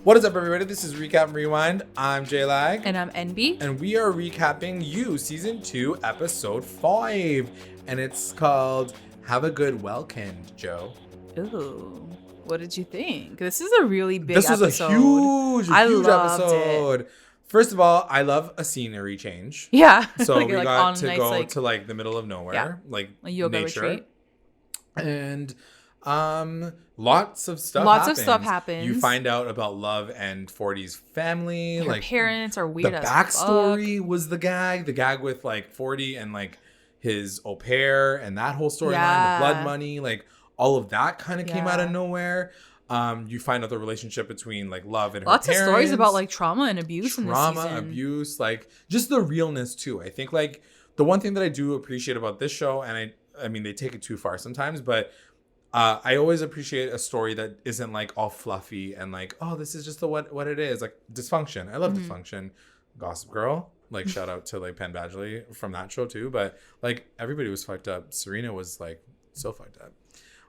What is up, everybody? This is Recap and Rewind. I'm J-Lag. And I'm NB. And we are recapping You, Season 2, Episode 5. And it's called Have a Good Wellkend, Joe. Ooh. What did you think? This is a really big episode. This was a huge loved episode. It. First of all, I love a scenery change. Yeah. So we got to nice, go to like the middle of nowhere. Yeah. Like a yoga nature. Retreat. And lots of stuff happens. You find out about Love and 40's family. Her parents are weird. The backstory was the gag with like 40 and like his au pair and that whole storyline, the blood money, like all of that kind of came out of nowhere. You find out the relationship between like Love and her parents. Lots of stories about like trauma and abuse in this season. Abuse, like just the realness too. I think like the one thing that I do appreciate about this show, and I mean they take it too far sometimes, but I always appreciate a story that isn't like all fluffy and like, oh, this is just what it is. Like dysfunction. I love dysfunction. Gossip Girl. Like shout out to like Penn Badgeley from that show too. But like everybody was fucked up. Serena was like so fucked up.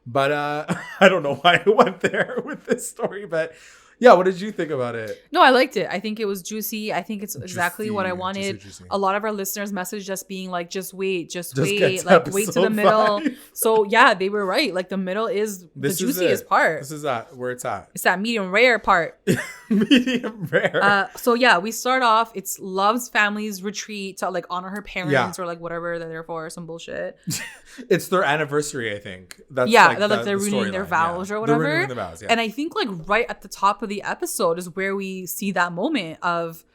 But I don't know why I went there with this story. But yeah, what did you think about it? No, I liked it. I think it was juicy. I think it's exactly what I wanted. Juicy. A lot of our listeners messaged us being like, just wait. Like wait to the middle. 5. So yeah, they were right. Like the middle is the juiciest part. This is where it's at. It's that medium rare part. Medium rare. So yeah, we start off. It's Love's family's retreat to like honor her parents or like whatever they're there for, some bullshit. It's their anniversary, I think. That's they're renewing their vows or whatever. They're renewing the vows, yeah. And I think like right at the top of the episode is where we see that moment of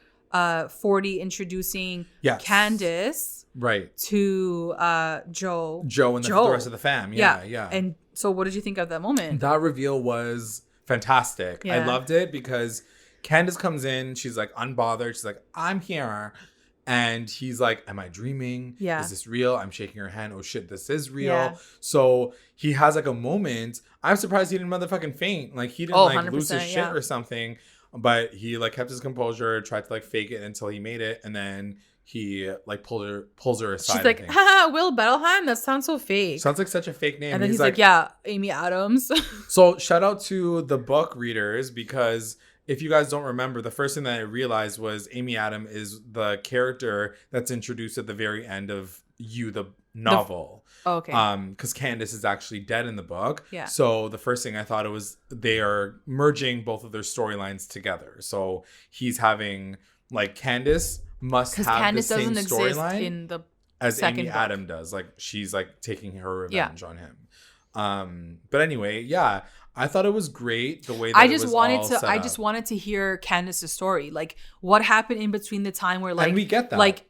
40 introducing Candace to Joe and the rest of the fam. Yeah. And so what did you think of that moment? That reveal was fantastic. I loved it because Candace comes in, she's like unbothered, she's like, I'm here. And he's like, am I dreaming? Yeah. Is this real? I'm shaking her hand. Oh shit, this is real. Yeah. So he has like a moment. I'm surprised he didn't motherfucking faint. Like he didn't lose his shit or something. But he like kept his composure, tried to like fake it until he made it, and then he like pulls her aside. She's like, haha, Will Bettelheim? That sounds so fake. Sounds like such a fake name. And then he's like, yeah, Amy Adams. So shout out to the book readers, because if you guys don't remember, the first thing that I realized was Amy Adams is the character that's introduced at the very end of You, the novel. Okay. Because Candace is actually dead in the book. Yeah. So the first thing I thought it was they are merging both of their storylines together. So he's having like Candace must have Candace the same storyline in the as Amy Adams does. Like she's like taking her revenge on him. But anyway, yeah. I thought it was great the way that I just wanted to hear Candace's story, like what happened in between the time where like, and we get that, like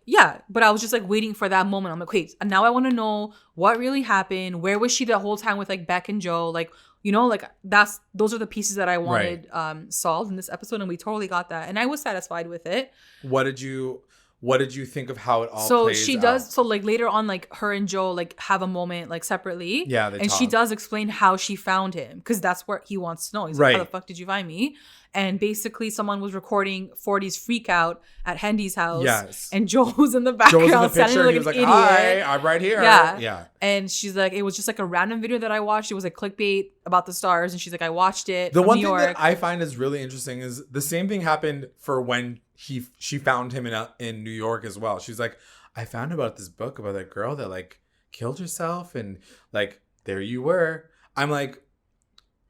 but I was just like waiting for that moment. I'm like, wait, and now I want to know what really happened. Where was she the whole time with like Beck and Joe? Like, you know, like those are the pieces that I wanted solved in this episode, and we totally got that, and I was satisfied with it. What did you think of how it all plays she does out? So like later on, like her and Joe like have a moment like separately. Yeah, and talk. She does explain how she found him, because that's what he wants to know. He's like, how the fuck did you find me? And basically someone was recording 40's freak out at Hendy's house. Yes. And Joe's in the background sounding like an idiot. Hi, I'm right here. Yeah. And she's like, it was just like a random video that I watched. It was like clickbait about the stars. And she's like, I watched it. The one thing that I find is really interesting is the same thing happened for when she found him in New York as well. She's like, I found about this book about that girl that like killed herself, and like there you were. I'm like,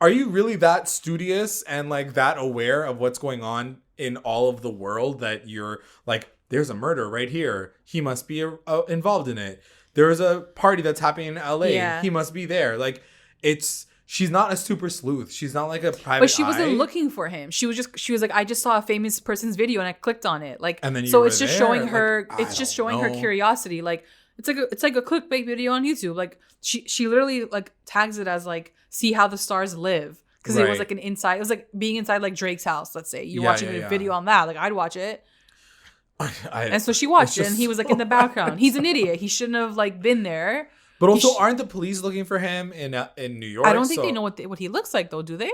are you really that studious and like that aware of what's going on in all of the world that you're like, there's a murder right here, he must be involved in it. There's a party that's happening in LA, he must be there. Like she's not a super sleuth. She's not like a private But she wasn't looking for him. She was like, I just saw a famous person's video and I clicked on it. Like, and then so it's just showing her. Like, it's just showing her curiosity. Like, it's like a clickbait video on YouTube. Like, she literally like tags it as like, see how the stars live, because it was like an inside. It was like being inside like Drake's house. Let's say you're watching a video on that. Like, I'd watch it. And so she watched it, and he was like in the background. He's an idiot. He shouldn't have like been there. But also, aren't the police looking for him in New York? I don't think they know what he looks like, though, do they?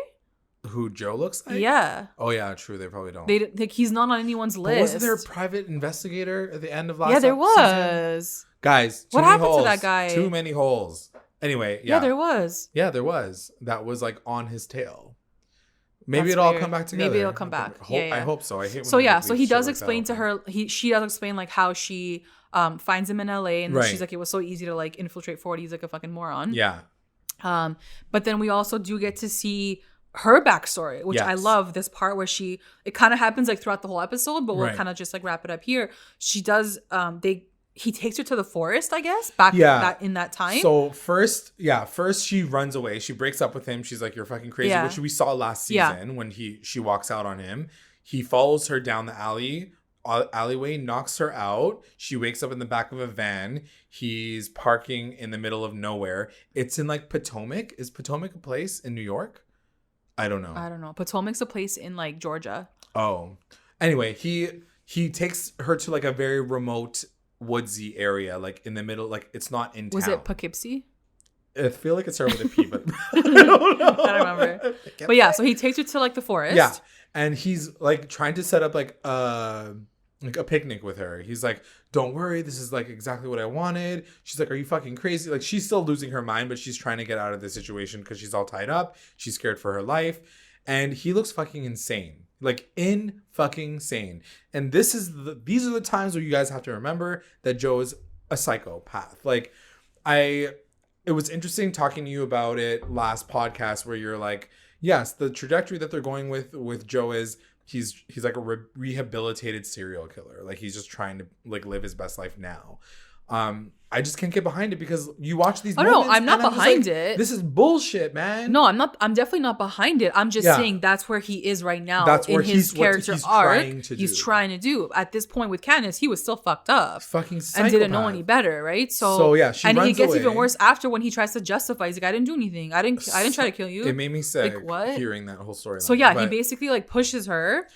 Who Joe looks like? Yeah. Oh yeah, true. They probably don't. Like, he's not on anyone's list. But wasn't there a private investigator at the end of last? Yeah, there was. Season? Guys, what happened to that guy? Too many holes. Anyway, yeah. Yeah, there was. Yeah, there was. That was like on his tail. Maybe it'll all come back together. Maybe it'll come back. I hope so. I hate when so he does explain to her. She does explain like how she finds him in LA, and then she's like, it was so easy to like infiltrate 40. He's like a fucking moron. Yeah. But then we also do get to see her backstory, which I love this part where it kind of happens like throughout the whole episode, but we'll kind of just like wrap it up here. She does, he takes her to the forest, I guess, in that time. So first she runs away. She breaks up with him. She's like, you're fucking crazy, which we saw last season when she walks out on him. He follows her down the alleyway, knocks her out. She wakes up in the back of a van. He's parking in the middle of nowhere. It's in like Potomac. Is Potomac a place in New York? I don't know. Potomac's a place in like Georgia. Oh. Anyway, he takes her to like a very remote woodsy area, like in the middle, like it's not in town. Was it Poughkeepsie? I feel like it started with a P, but I don't know. I don't remember. But yeah, so he takes her to like the forest. Yeah. And he's like trying to set up like a picnic with her. He's like, don't worry, this is like exactly what I wanted. She's like, are you fucking crazy? Like she's still losing her mind, but she's trying to get out of the situation because she's all tied up. She's scared for her life. And he looks fucking insane. Like fucking insane. And these are the times where you guys have to remember that Joe is a psychopath. Like it was interesting talking to you about it last podcast where you're like, yes, the trajectory that they're going with Joe is he's like a rehabilitated serial killer. Like he's just trying to like live his best life now. I just can't get behind it because you watch these moments. No, I'm not behind it. This is bullshit, man. No, I'm not. I'm definitely not behind it. I'm just saying that's where he is right now. That's where his character arc. He's trying to do. At this point with Candace, he was still fucked up. Fucking psychopath. And didn't know any better, right? So yeah, and it gets even worse after when he tries to justify. He's like, I didn't do anything. I didn't try to kill you. It made me sick. Like what? Hearing that whole story. So yeah, he basically like pushes her.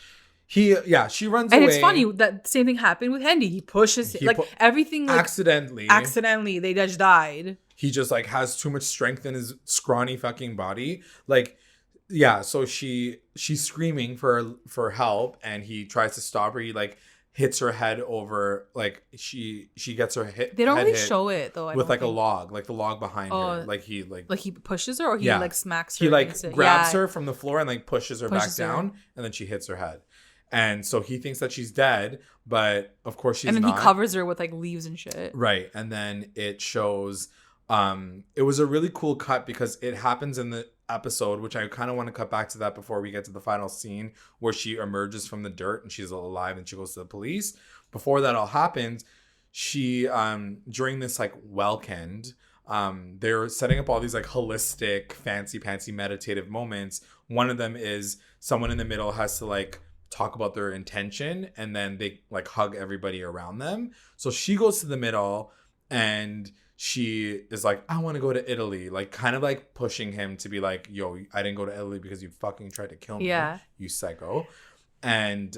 She runs away. And it's funny that same thing happened with Hendy. He pushes everything like accidentally they just died. He just like has too much strength in his scrawny fucking body. Like so she's screaming for help and he tries to stop her. He like hits her head over, like she gets her hit. They don't really show it though. With like a log, like the log behind her. Like he pushes her or he like smacks her. He like grabs her from the floor and like pushes her back down and then she hits her head. And so he thinks that she's dead, but of course she's not. And then he covers her with like leaves and shit. Right. And then it shows, it was a really cool cut because it happens in the episode, which I kind of want to cut back to that before we get to the final scene where she emerges from the dirt and she's alive and she goes to the police. Before that all happens, she, during this like Wellkend, they're setting up all these like holistic, fancy meditative moments. One of them is someone in the middle has to like talk about their intention and then they like hug everybody around them. So she goes to the middle and she is like, I want to go to Italy, like kind of like pushing him to be like, yo, I didn't go to Italy because you fucking tried to kill me, you psycho. And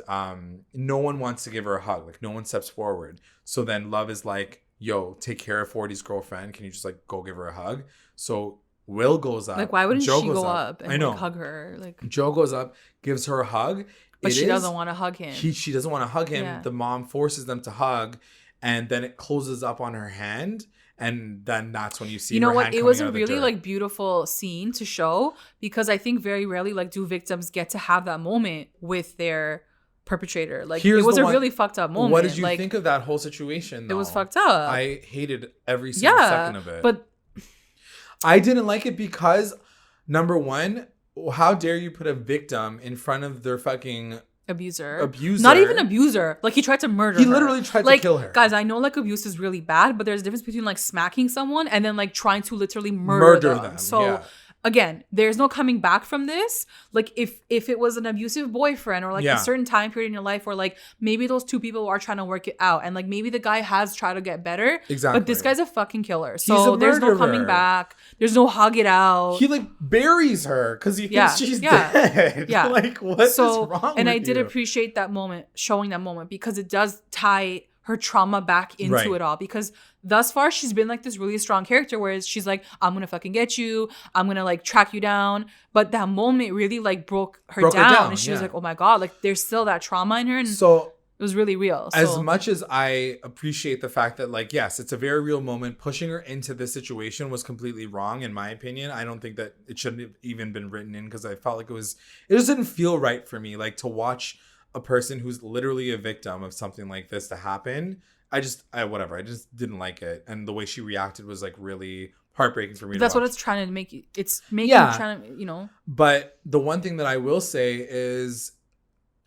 no one wants to give her a hug, like no one steps forward. So then Love is like, yo, take care of 40's girlfriend, can you just like go give her a hug? So Will goes up, like why wouldn't she go up and like, hug her? Like Joe goes up, gives her a hug. But she doesn't want to hug him. She doesn't want to hug him. Yeah. The mom forces them to hug, and then it closes up on her hand, and then that's when you see. You know what? It was a really like beautiful scene to show because I think very rarely like do victims get to have that moment with their perpetrator. Like it was a really fucked up moment. What did you think of that whole situation? Though? It was fucked up. I hated every single second of it. But I didn't like it because number one, how dare you put a victim in front of their fucking abuser? Not even abuser. Like he tried to murder her. He literally tried to kill her. Guys, I know like abuse is really bad, but there's a difference between like smacking someone and then like trying to literally murder them. So again, there's no coming back from this. Like if it was an abusive boyfriend or like a certain time period in your life where like maybe those two people are trying to work it out and like maybe the guy has tried to get better. Exactly. But this guy's a fucking killer. So there's no coming back. There's no hug it out. He like buries her because he thinks she's dead. Yeah. Like what is wrong and with I did appreciate that moment, showing that moment because it does tie her trauma back into it all because thus far she's been like this really strong character whereas she's like, I'm gonna fucking get you, I'm gonna like track you down, but that moment really like broke her down and she was like, oh my god, like there's still that trauma in her. And so It was really real. So. As much as I appreciate the fact that, like, yes, it's a very real moment, pushing her into this situation was completely wrong, in my opinion. I don't think that it shouldn't have even been written in, because I felt like it just didn't feel right for me. Like, to watch a person who's literally a victim of something like this to happen, I just didn't like it. And the way she reacted was, like, really heartbreaking for me. That's what it's trying to make you. It's making you trying to, you know. But the one thing that I will say is,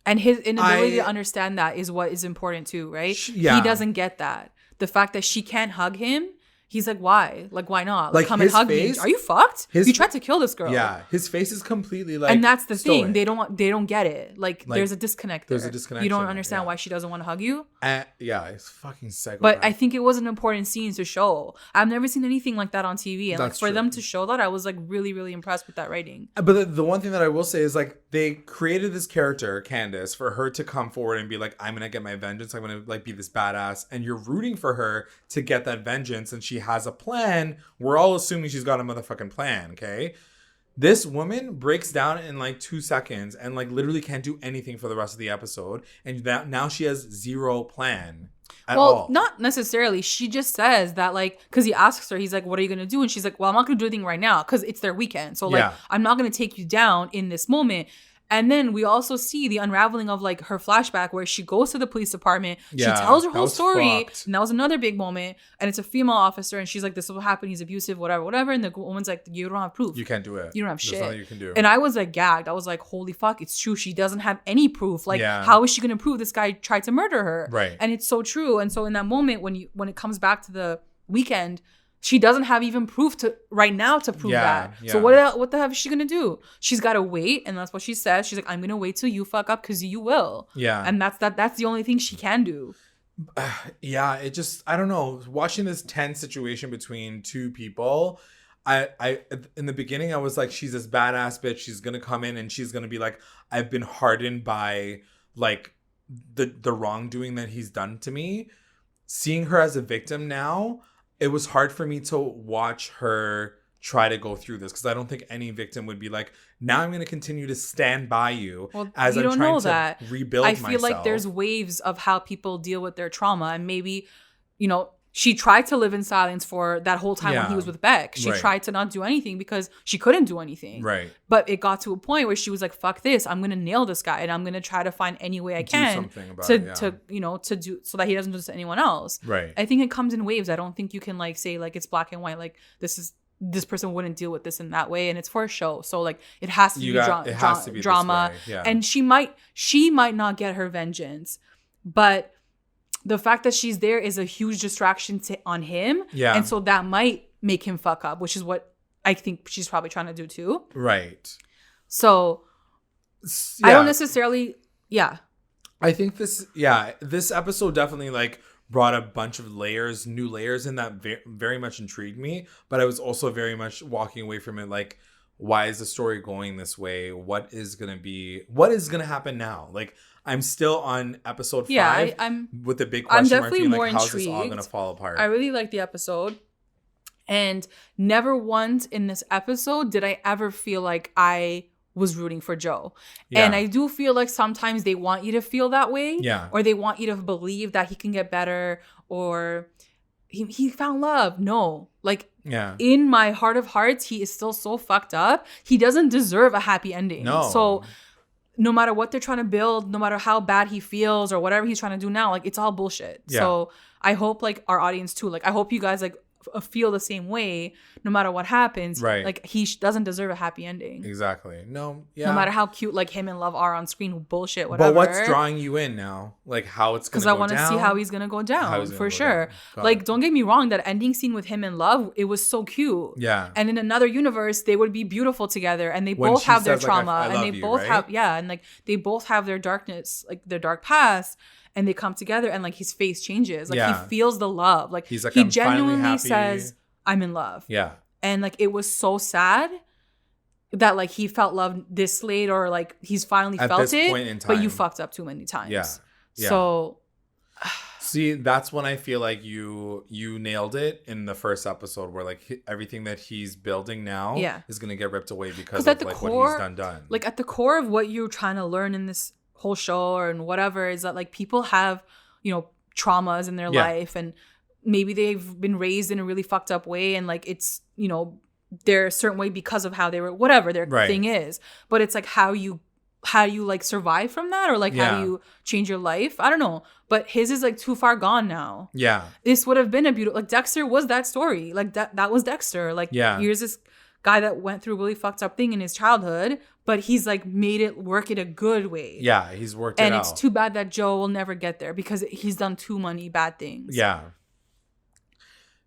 and his inability to understand that is what is important too, right? He doesn't get that. The fact that she can't hug him, he's like, why? Like, why not? Like, come and hug me. Are you fucked? You tried to kill this girl. Yeah, his face is completely like. And that's the thing. They don't get it. Like, there's a disconnect there. There's a disconnect. You don't understand why she doesn't want to hug you. Yeah, it's fucking psychopath. But I think it was an important scene to show. I've never seen anything like that on TV, and for them to show that, I was like really, really impressed with that writing. But the one thing that I will say is, like, they created this character, Candace, for her to come forward and be like, I'm gonna get my vengeance. I'm gonna, like, be this badass, and you're rooting for her to get that vengeance, and she has a plan. We're all assuming she's got a motherfucking plan, okay? This woman breaks down in like 2 seconds and, like, literally can't do anything for the rest of the episode. And now she has zero plan at all. Well, not necessarily. She just says that, like, because he asks her, he's like, what are you going to do? And she's like, well, I'm not going to do anything right now because it's their weekend. So, like, I'm not going to take you down in this moment. And then we also see the unraveling of, like, her flashback where she goes to the police department. She tells her whole story. Fucked. And that was another big moment. And it's a female officer. And she's like, this is what happened. He's abusive, whatever. And the woman's like, you don't have proof. You can't do it. You don't have shit. There's nothing you can do. And I was, like, gagged. I was like, holy fuck, it's true. She doesn't have any proof. Like, how is she going to prove this guy tried to murder her? Right. And it's so true. And so in that moment, when it comes back to the weekend, she doesn't have even proof to prove that. Yeah. So what the hell is she gonna do? She's gotta wait, and that's what she says. She's like, I'm gonna wait till you fuck up because you will. Yeah. And that's the only thing she can do. It just, I don't know. Watching this tense situation between two people, I in the beginning I was like, she's this badass bitch. She's gonna come in and she's gonna be like, I've been hardened by, like, the wrongdoing that he's done to me. Seeing her as a victim now, it was hard for me to watch her try to go through this, because I don't think any victim would be like, now I'm going to continue to stand by you as I'm trying to rebuild myself. I feel like there's waves of how people deal with their trauma, and maybe, you know, she tried to live in silence for that whole time when he was with Beck. She tried to not do anything because she couldn't do anything. Right. But it got to a point where she was like, fuck this. I'm going to nail this guy, and I'm going to try to find any way I can to do so that he doesn't do this to anyone else. Right. I think it comes in waves. I don't think you can, like, say, like, it's black and white. Like, this person wouldn't deal with this in that way, and it's for a show. So, like, it has to be drama. Yeah. And she might not get her vengeance, but the fact that she's there is a huge distraction on him. Yeah. And so that might make him fuck up, which is what I think she's probably trying to do too. Right. So I don't necessarily, I think this episode definitely, like, brought a bunch of new layers in that very much intrigued me. But I was also very much walking away from it like, why is the story going this way? What is going to happen now? Like, I'm still on episode 5 with the big question mark being like, how's this all going to fall apart? I really like the episode. And never once in this episode did I ever feel like I was rooting for Joe. Yeah. And I do feel like sometimes they want you to feel that way. Yeah. Or they want you to believe that he can get better, or he found love. No. Like, in my heart of hearts, he is still so fucked up. He doesn't deserve a happy ending. No. So no matter what they're trying to build, no matter how bad he feels or whatever he's trying to do now, like, it's all bullshit. Yeah. So I hope, like, our audience too, like, I hope you guys, like, feel the same way no matter what happens. Right. Like, he doesn't deserve a happy ending. Exactly. No. Yeah. No matter how cute, like, him and Love are on screen, bullshit, whatever. But what's drawing you in now? Like, how it's going to go down? Because I want to see how he's going to go down, for sure. Like, don't get me wrong, that ending scene with him and Love, it was so cute. Yeah. And in another universe, they would be beautiful together, and they both have their trauma, like, and they both have, and, like, they both have their darkness, like, their dark past. And they come together, and, like, his face changes. Like, he feels the love. Like, he's like, he genuinely says, I'm in love. Yeah. And, like, it was so sad that, like, he felt love this late, or, like, he's finally felt it. Point in time. But you fucked up too many times. Yeah. So. See, that's when I feel like you nailed it in the first episode, where, like, everything that he's building now is going to get ripped away because of, like, what he's done. Like, at the core of what you're trying to learn in this whole show and whatever is that like people have, you know, traumas in their life, and maybe they've been raised in a really fucked up way, and like it's, you know, they're a certain way because of how they were, whatever their thing is. But it's like how you like survive from that, or like how do you change your life? I don't know. But his is like too far gone now. Yeah. This would have been a beautiful, like Dexter was that story. Like that was Dexter. Like here's this guy that went through a really fucked up thing in his childhood, but he's like made it work in a good way. Yeah, he's worked it out. And it's too bad that Joe will never get there because he's done too many bad things. Yeah.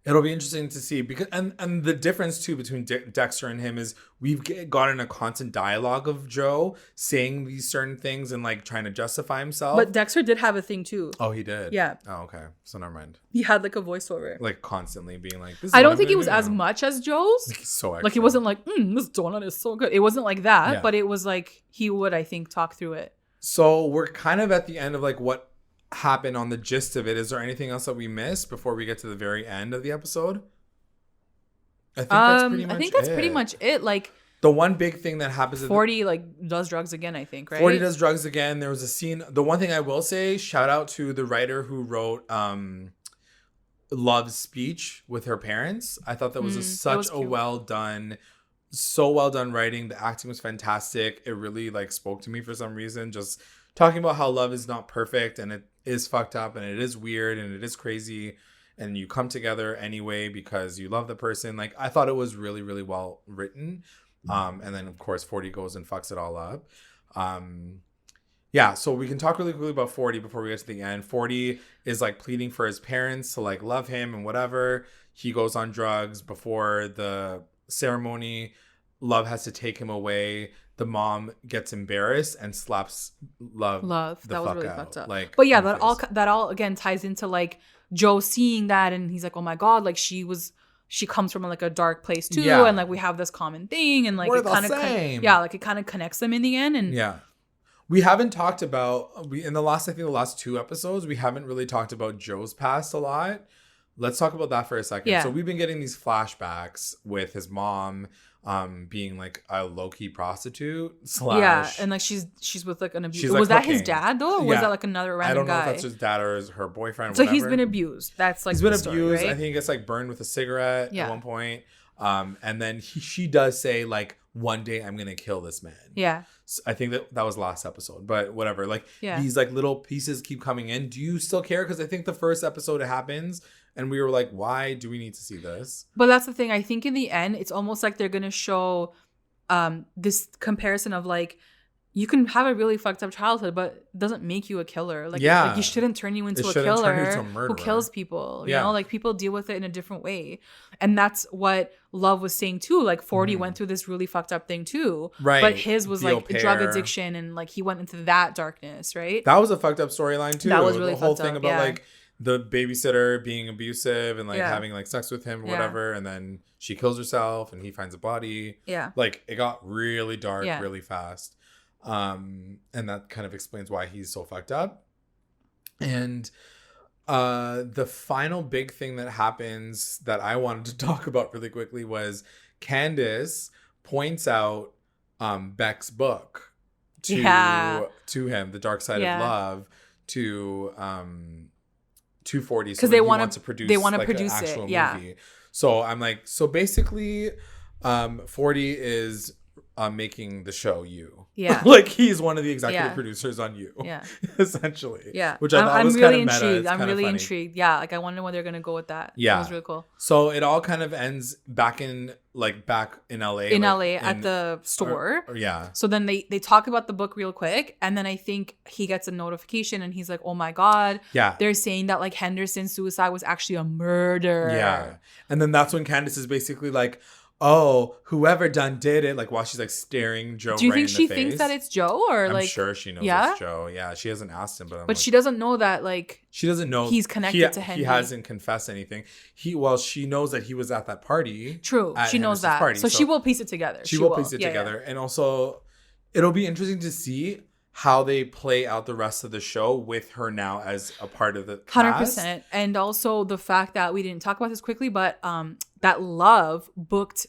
It'll be interesting to see because and the difference too between Dexter and him is we've gotten a constant dialogue of Joe saying these certain things and like trying to justify himself. But Dexter did have a thing too. Oh, he did. Yeah. Oh, okay. So never mind. He had like a voiceover, like constantly being like, this is I don't think it was as much as Joe's. Like, so extra. Like it wasn't like this donut is so good. It wasn't like that, but it was like he would, I think, talk through it. So we're kind of at the end of like what happen on the gist of it. Is there anything else that we missed before we get to the very end of the episode? I think that's pretty much it. Like the one big thing that happens 40 like does drugs again, I think, right? 40 does drugs again. There was a scene. The one thing I will say, shout out to the writer who wrote Love's speech with her parents. I thought that was such a well done writing. The acting was fantastic. It really like spoke to me for some reason. Just talking about how love is not perfect and it is fucked up and it is weird and it is crazy and you come together anyway because you love the person. Like I thought it was really, really well written. And then of course 40 goes and fucks it all up. Yeah, so we can talk really quickly about 40 before we get to the end. 40 is like pleading for his parents to like love him and whatever. He goes on drugs before the ceremony. Love has to take him away. The mom gets embarrassed and slaps Love. That was really fucked up. Like, but yeah, that all again ties into like Joe seeing that, and he's like, oh my god, like she comes from like a dark place too, and like we have this common thing, and like we're it kind of like it kind of connects them in the end, and we haven't talked about in the last two episodes we haven't really talked about Joe's past a lot. Let's talk about that for a second. So we've been getting these flashbacks with his mom being like a low-key prostitute / and like she's with like an abuser. Was that his dad though, or was that like another random guy? I don't know if that's his dad or her boyfriend. So he's been abused. That's like he's been abused. Right? I think he gets like burned with a cigarette at one point. And then she does say like, one day I'm gonna kill this man. Yeah. So I think that was last episode, but whatever. Like these like little pieces keep coming in. Do you still care? Because I think the first episode it happens. And we were like, why do we need to see this? But that's the thing. I think in the end, it's almost like they're going to show this comparison of like, you can have a really fucked up childhood, but it doesn't make you a killer. Like, like you shouldn't turn you into a killer who kills people. You know, like people deal with it in a different way. And that's what Love was saying too. Like 40 went through this really fucked up thing too. Right. But his was like drug addiction and like he went into that darkness, right? That was a fucked up storyline too. That was really fucked up. The whole thing about like the babysitter being abusive and like having like sex with him or whatever, and then she kills herself and he finds a body. Yeah. Like it got really dark really fast. And that kind of explains why he's so fucked up. And the final big thing that happens that I wanted to talk about really quickly was Candace points out Beck's book to him, The Dark Side of Love, to 40 because they want to produce it. Movie. So I'm like, so basically 40 is making the show You. Yeah. Like he's one of the executive producers on You. Yeah. Essentially. Yeah. Which I thought was really kind of intrigued. I'm really intrigued. Yeah. Like I want to know where they're gonna go with that. Yeah. That was really cool. So it all kind of ends back in LA. In LA at the store. So then they talk about the book real quick, and then I think he gets a notification and he's like, oh my God. Yeah. They're saying that like Henderson's suicide was actually a murder. Yeah. And then that's when Candace is basically like, oh, whoever did it, like while she's like staring Joe right in the face. Do you think she thinks that it's Joe, or I'm like? I'm sure she knows it's Joe. Yeah, she hasn't asked him, but like, she doesn't know that like she doesn't know he's connected to Henry. He hasn't confessed anything. She knows that he was at that party. True, she knows that. Party, so she will piece it together. She will piece it together, and also it'll be interesting to see how they play out the rest of the show with her now as a part of the cast. 100%, and also the fact that we didn't talk about this quickly, but that Love booked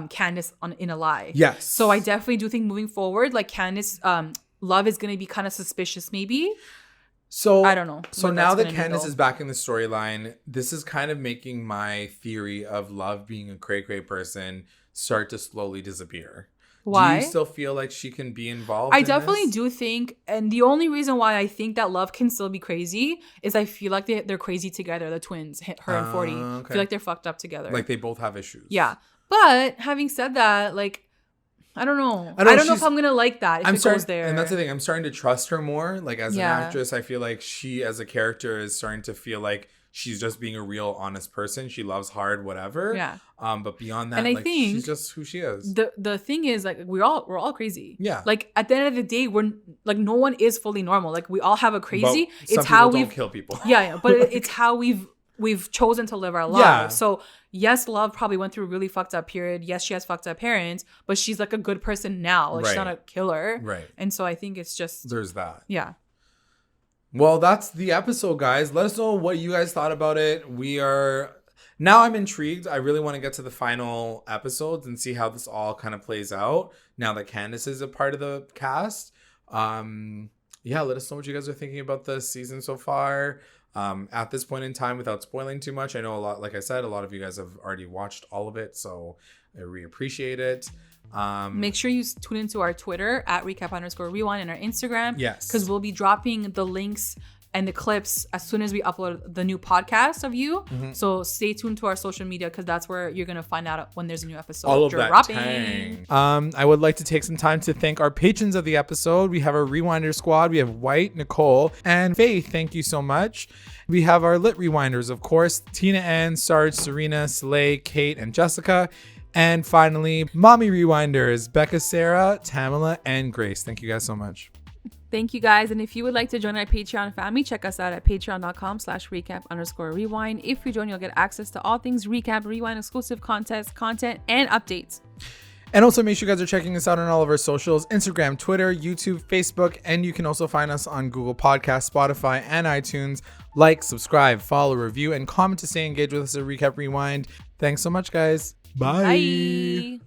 Candace in a lie. Yes. So I definitely do think moving forward, like Candace, Love is going to be kind of suspicious maybe. So I don't know. So now that Candace is back in the storyline, this is kind of making my theory of Love being a cray-cray person start to slowly disappear. Why? Do you still feel like she can be involved? I definitely do think, and the only reason why I think that Love can still be crazy is I feel like they're crazy together. The twins, her and 40. Okay. I feel like they're fucked up together. Like they both have issues. Yeah. But having said that, like, I don't know. I don't know if I'm going to like that if it goes there. And that's the thing. I'm starting to trust her more. Like as an actress, I feel like she as a character is starting to feel like she's just being a real honest person. She loves hard, whatever. Yeah. But beyond that, and I think she's just who she is. The thing is, like, we're all crazy. Yeah. Like at the end of the day, we're like, no one is fully normal. Like we all have a crazy. But it's how we don't kill people. Yeah. But it's how we've chosen to live our lives. Yeah. So yes, Love probably went through a really fucked up period. Yes, she has fucked up parents, but she's like a good person now. Like she's not a killer. Right. And so I think it's just there's that. Yeah. Well, that's the episode, guys. Let us know what you guys thought about it. Now I'm intrigued. I really want to get to the final episodes and see how this all kind of plays out now that Candace is a part of the cast. Let us know what you guys are thinking about this season so far. At this point in time, without spoiling too much, I know like I said, a lot of you guys have already watched all of it, so I really appreciate it. Make sure you tune into our Twitter at recap_rewind and our Instagram. Yes. Because we'll be dropping the links and the clips as soon as we upload the new podcast of you. Mm-hmm. So stay tuned to our social media because that's where you're going to find out when there's a new episode. All of that tang. I would like to take some time to thank our patrons of the episode. We have our Rewinder squad. We have White, Nicole, and Faith. Thank you so much. We have our Lit Rewinders, of course, Tina Ann, Sarge, Serena, Slay, Kate, and Jessica. And finally, Mommy Rewinders, Becca, Sarah, Tamala, and Grace. Thank you guys so much. Thank you guys. And if you would like to join our Patreon family, check us out at patreon.com/recap_rewind. If you join, you'll get access to all things Recap, Rewind, exclusive content, and updates. And also make sure you guys are checking us out on all of our socials, Instagram, Twitter, YouTube, Facebook, and you can also find us on Google Podcasts, Spotify, and iTunes. Like, subscribe, follow, review, and comment to stay engaged with us at Recap Rewind. Thanks so much, guys. Bye. Bye.